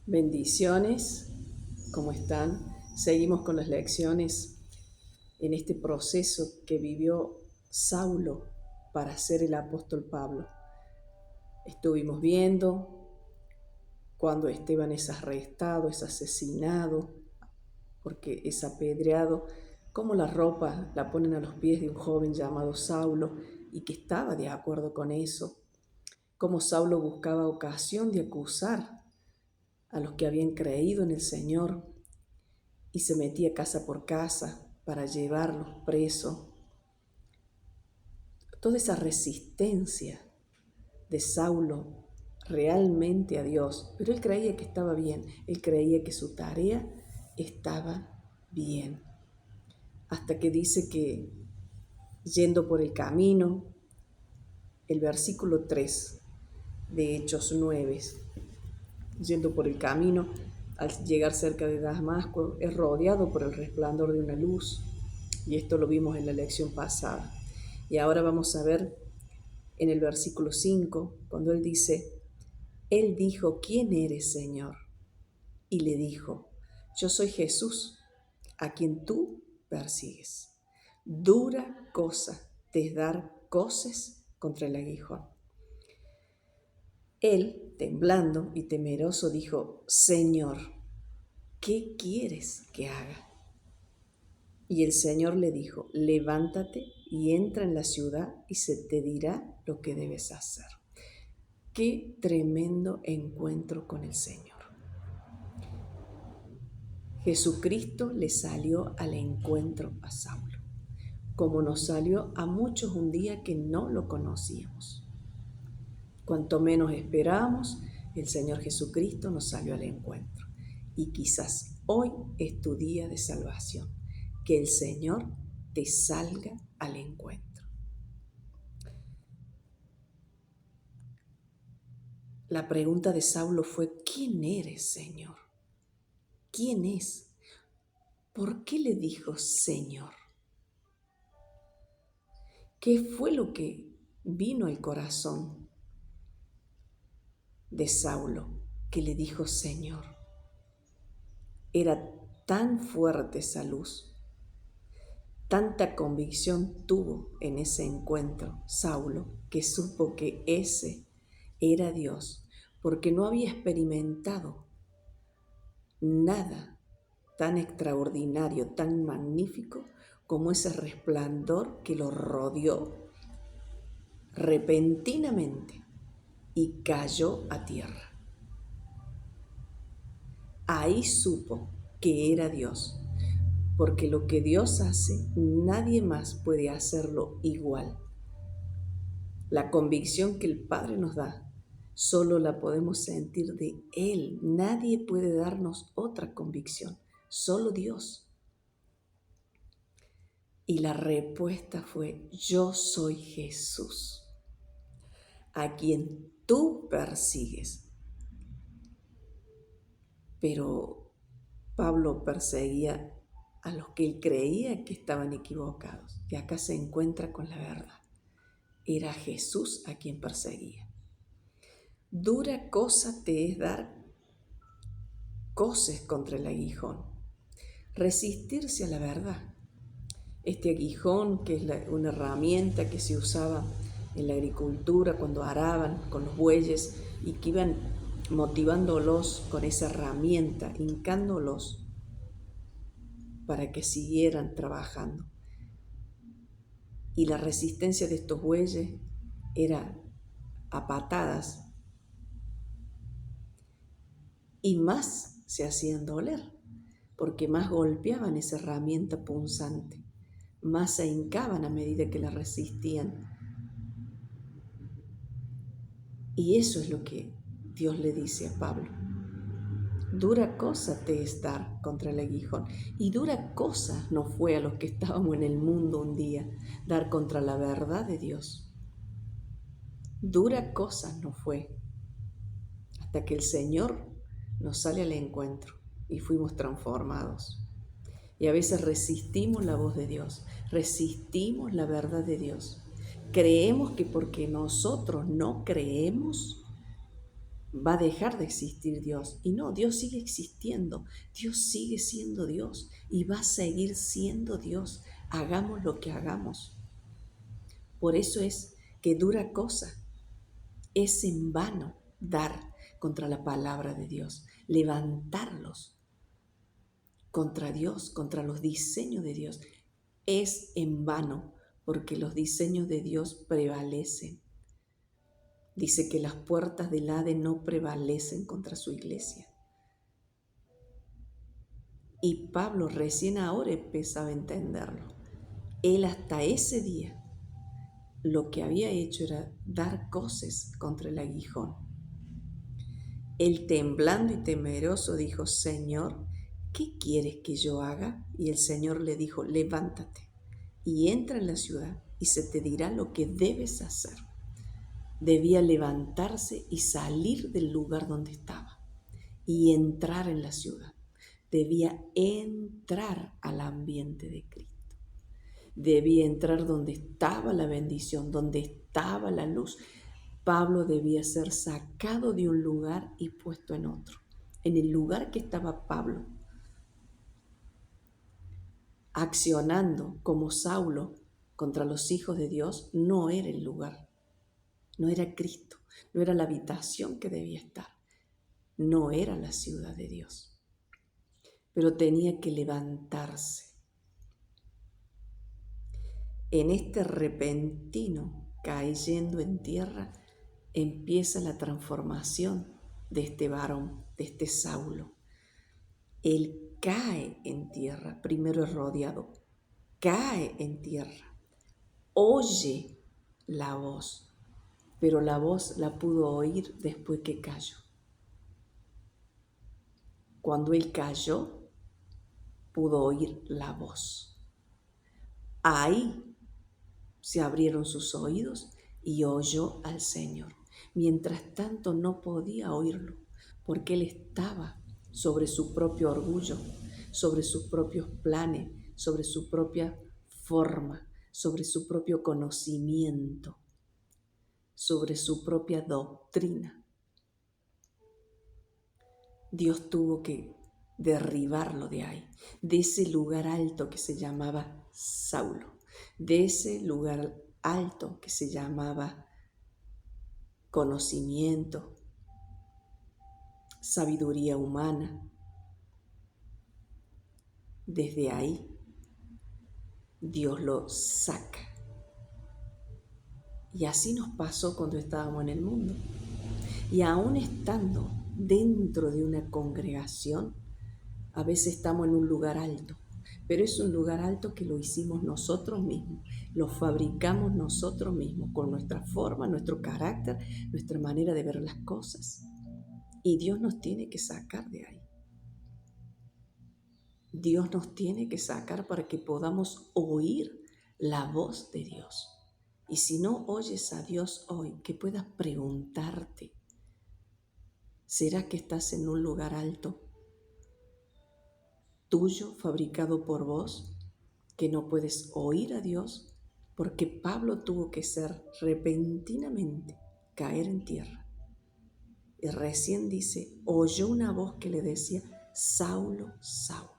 Bendiciones, ¿cómo están? Seguimos con las lecciones en este proceso que vivió Saulo para ser el apóstol Pablo. Estuvimos viendo cuando Esteban es arrestado, es asesinado, porque es apedreado, cómo la ropa la ponen a los pies de un joven llamado Saulo y que estaba de acuerdo con eso, cómo Saulo buscaba ocasión de acusar a los que habían creído en el Señor y se metía casa por casa para llevarlos presos. Toda esa resistencia de Saulo realmente a Dios, pero él creía que estaba bien, él creía que su tarea estaba bien, hasta que dice que yendo por el camino, el versículo 3 de Hechos 9, yendo por el camino, al llegar cerca de Damasco, es rodeado por el resplandor de una luz, y esto lo vimos en la lección pasada. Y ahora vamos a ver en el versículo 5, cuando él dice, él dijo, ¿quién eres, Señor? Y le dijo, yo soy Jesús, a quien tú persigues. Dura cosa te es dar coces contra el aguijón. Él, temblando y temeroso, dijo, Señor, ¿qué quieres que haga? Y el Señor le dijo, levántate y entra en la ciudad y se te dirá lo que debes hacer. Qué tremendo encuentro con el Señor. Jesucristo le salió al encuentro a Saulo, como nos salió a muchos un día que no lo conocíamos. Cuanto menos esperábamos, el Señor Jesucristo nos salió al encuentro. Y quizás hoy es tu día de salvación, que el Señor te salga al encuentro. La pregunta de Saulo fue, ¿quién eres, Señor? ¿Quién es? ¿Por qué le dijo Señor? ¿Qué fue lo que vino al corazón de Saulo que le dijo Señor? Era tan fuerte esa luz, tanta convicción tuvo en ese encuentro Saulo, que supo que ese era Dios, porque no había experimentado nada tan extraordinario, tan magnífico como ese resplandor que lo rodeó repentinamente y cayó a tierra. Ahí supo que era Dios, porque lo que Dios hace, nadie más puede hacerlo igual. La convicción que el Padre nos da, solo la podemos sentir de Él. Nadie puede darnos otra convicción, solo Dios. Y la respuesta fue, yo soy Jesús, a quien tú persigues. Pero Pablo perseguía a los que él creía que estaban equivocados. Y acá se encuentra con la verdad. Era Jesús a quien perseguía. Dura cosa te es dar coces contra el aguijón. Resistirse a la verdad. Este aguijón, que es una herramienta que se usaba en la agricultura cuando araban con los bueyes y que iban motivándolos con esa herramienta, hincándolos para que siguieran trabajando. Y la resistencia de estos bueyes era a patadas y más se hacían doler, porque más golpeaban esa herramienta punzante, más se hincaban a medida que la resistían. Y eso es lo que Dios le dice a Pablo. Dura cosa te es dar contra el aguijón. Y dura cosa nos fue a los que estábamos en el mundo un día, dar contra la verdad de Dios. Dura cosa nos fue hasta que el Señor nos sale al encuentro y fuimos transformados. Y a veces resistimos la voz de Dios, resistimos la verdad de Dios. Creemos que porque nosotros no creemos, va a dejar de existir Dios. Y no, Dios sigue existiendo, Dios sigue siendo Dios y va a seguir siendo Dios, hagamos lo que hagamos. Por eso es que dura cosa, es en vano dar contra la palabra de Dios, levantarlos contra Dios, contra los diseños de Dios. Es en vano porque los diseños de Dios prevalecen. Dice que las puertas del Hades no prevalecen contra su iglesia. Y Pablo recién ahora empezaba a entenderlo. Él hasta ese día lo que había hecho era dar coces contra el aguijón. Él temblando y temeroso dijo: Señor, ¿qué quieres que yo haga? Y el Señor le dijo: levántate y entra en la ciudad y se te dirá lo que debes hacer. Debía levantarse y salir del lugar donde estaba y entrar en la ciudad. Debía entrar al ambiente de Cristo. Debía entrar donde estaba la bendición, donde estaba la luz. Pablo debía ser sacado de un lugar y puesto en otro. En el lugar que estaba Pablo, accionando como Saulo contra los hijos de Dios, no era el lugar, no era Cristo, no era la habitación que debía estar, no era la ciudad de Dios. Pero tenía que levantarse. En este repentino cayendo en tierra empieza la transformación de este varón, de este Saulo. Él cae en tierra, primero es rodeado, cae en tierra, oye la voz, pero la voz la pudo oír después que cayó. Cuando él cayó, pudo oír la voz. Ahí se abrieron sus oídos y oyó al Señor. Mientras tanto no podía oírlo, porque él estaba sobre su propio orgullo, sobre sus propios planes, sobre su propia forma, sobre su propio conocimiento, sobre su propia doctrina. Dios tuvo que derribarlo de ahí, de ese lugar alto que se llamaba Saulo, de ese lugar alto que se llamaba conocimiento, sabiduría humana. Desde ahí Dios lo saca. Y así nos pasó cuando estábamos en el mundo. Y aún estando dentro de una congregación, a veces estamos en un lugar alto, pero es un lugar alto que lo hicimos nosotros mismos, lo fabricamos nosotros mismos, con nuestra forma, nuestro carácter, nuestra manera de ver las cosas. Y Dios nos tiene que sacar de ahí. Dios nos tiene que sacar para que podamos oír la voz de Dios. Y si no oyes a Dios hoy, que puedas preguntarte, ¿será que estás en un lugar alto, tuyo, fabricado por vos, que no puedes oír a Dios? Porque Pablo tuvo que ser repentinamente caer en tierra. Y recién dice, oyó una voz que le decía: Saulo, Saulo.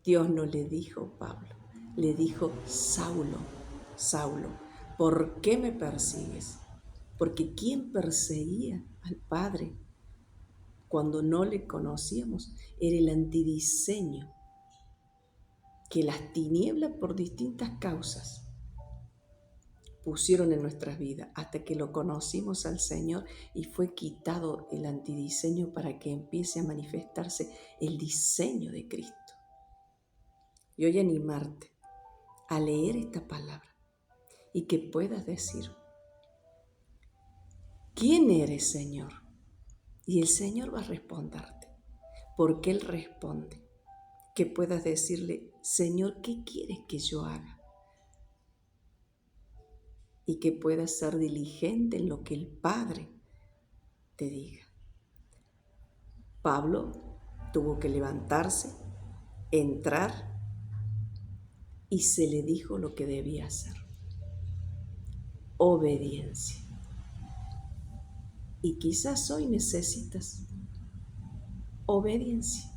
Dios no le dijo Pablo, le dijo: Saulo, Saulo, ¿por qué me persigues? Porque ¿quién perseguía al Padre cuando no le conocíamos? Era el antidiseño que las tinieblas, por distintas causas, pusieron en nuestras vidas hasta que lo conocimos al Señor y fue quitado el antidiseño para que empiece a manifestarse el diseño de Cristo. Y hoy animarte a leer esta palabra y que puedas decir: ¿quién eres, Señor? Y el Señor va a responderte, porque Él responde. Que puedas decirle: Señor, ¿qué quieres que yo haga? Y que puedas ser diligente en lo que el Padre te diga. Pablo tuvo que levantarse, entrar, y se le dijo lo que debía hacer. Obediencia. Y quizás hoy necesitas obediencia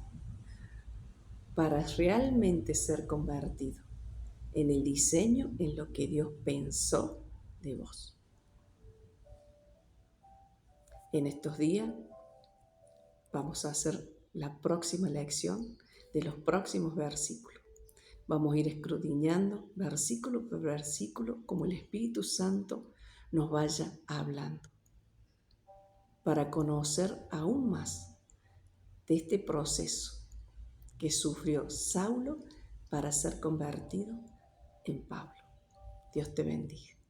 para realmente ser convertido en el diseño, en lo que Dios pensó de vos. En estos días vamos a hacer la próxima lección de los próximos versículos. Vamos a ir escudriñando versículo por versículo como el Espíritu Santo nos vaya hablando, para conocer aún más de este proceso que sufrió Saulo para ser convertido en Pablo. Dios te bendiga.